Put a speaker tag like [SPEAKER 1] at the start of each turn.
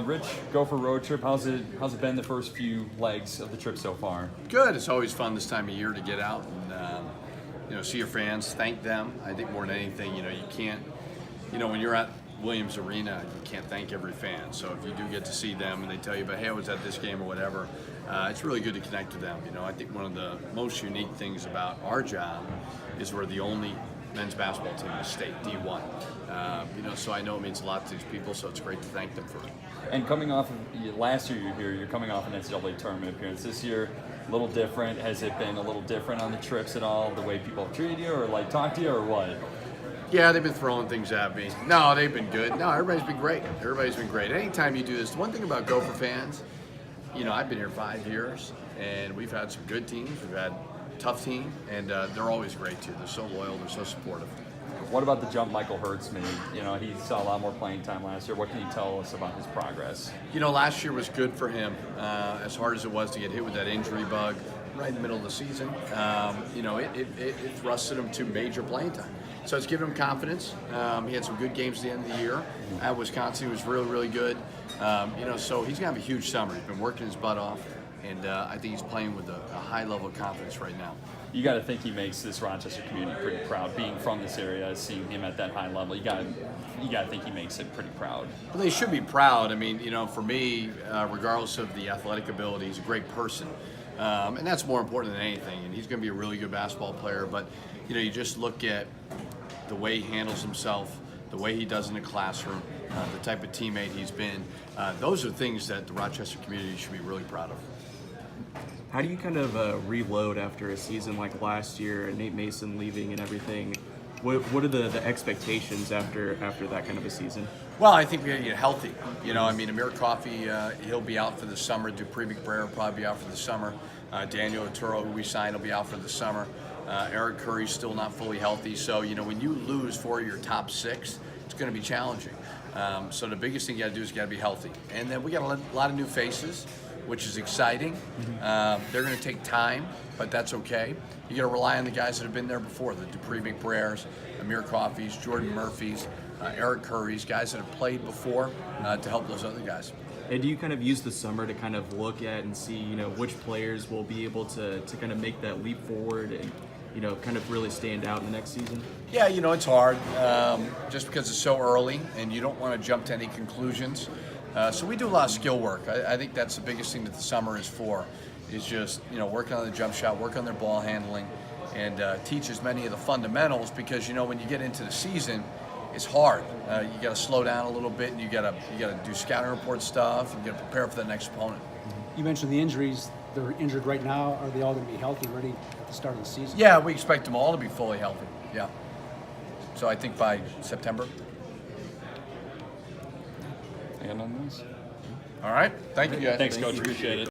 [SPEAKER 1] Rich, Gopher road trip. How's it been the first few legs of the trip so far?
[SPEAKER 2] Good. It's always fun this time of year to get out and see your fans, thank them. I think more than anything, you can't, when you're at Williams Arena, you can't thank every fan. So if you do get to see them and they tell you about, hey, I was at this game or whatever, it's really good to connect with them. I think one of the most unique things about our job is we're the only men's basketball team in the state, D1. So I know it means a lot to these people, so it's great to thank them for it.
[SPEAKER 1] And coming off of last year, you're coming off an NCAA tournament appearance. This year, a little different. Has it been a little different on the trips at all? The way people have treated you, or talked to you, or what?
[SPEAKER 2] Yeah, they've been throwing things at me. No, they've been good. No, everybody's been great. Everybody's been great. Anytime you do this, the one thing about Gopher fans, I've been here 5 years, and we've had some good teams. We've had a tough team, and they're always great too. They're so loyal. They're so supportive.
[SPEAKER 1] What about the jump Michael Hurts made? He saw a lot more playing time last year. What can you tell us about his progress?
[SPEAKER 2] Last year was good for him. As hard as it was to get hit with that injury bug right in the middle of the season, it thrusted him to major playing time. So it's given him confidence. He had some good games at the end of the year. At Wisconsin, he was really, really good. So he's going to have a huge summer. He's been working his butt off, and I think he's playing with a high level of confidence right now.
[SPEAKER 1] You got to think he makes this Rochester community pretty proud. Being from this area, seeing him at that high level, you got to think he makes it pretty proud.
[SPEAKER 2] Well, they should be proud. I mean, for me, regardless of the athletic ability, he's a great person, and that's more important than anything. And he's going to be a really good basketball player. But you just look at the way he handles himself, the way he does in the classroom, the type of teammate he's been. Those are things that the Rochester community should be really proud of.
[SPEAKER 3] How do you kind of reload after a season like last year and Nate Mason leaving and everything? What are the expectations after that kind of a season?
[SPEAKER 2] Well, I think we got to get healthy. Amir Coffey, he'll be out for the summer. Dupree McBrayer will probably be out for the summer. Daniel Otero, who we signed, will be out for the summer. Eric Curry's still not fully healthy. So, when you lose 4 of your top 6, it's going to be challenging. So the biggest thing you got to do is you got to be healthy. And then we got a lot of new faces, which is exciting. They're going to take time, but that's okay. You got to rely on the guys that have been there before, the Dupree McBrayers, Amir Coffeys, Jordan Murphys, Eric Curry's, guys that have played before to help those other guys.
[SPEAKER 3] And do you kind of use the summer to kind of look at and see, which players will be able to kind of make that leap forward and, kind of really stand out in the next season?
[SPEAKER 2] Yeah, it's hard just because it's so early and you don't want to jump to any conclusions. So we do a lot of skill work. I think that's the biggest thing that the summer is for, is just, working on the jump shot, work on their ball handling, and teach as many of the fundamentals because, when you get into the season, it's hard. You got to slow down a little bit, and you got to do scouting report stuff, and you got to prepare for the next opponent.
[SPEAKER 4] You mentioned the injuries. They're injured right now. Are they all going to be healthy, ready at the start of the season?
[SPEAKER 2] Yeah, we expect them all to be fully healthy. Yeah. So I think by September.
[SPEAKER 1] And on this.
[SPEAKER 2] All right. Thank you, guys.
[SPEAKER 1] Thanks, Coach. Appreciate it.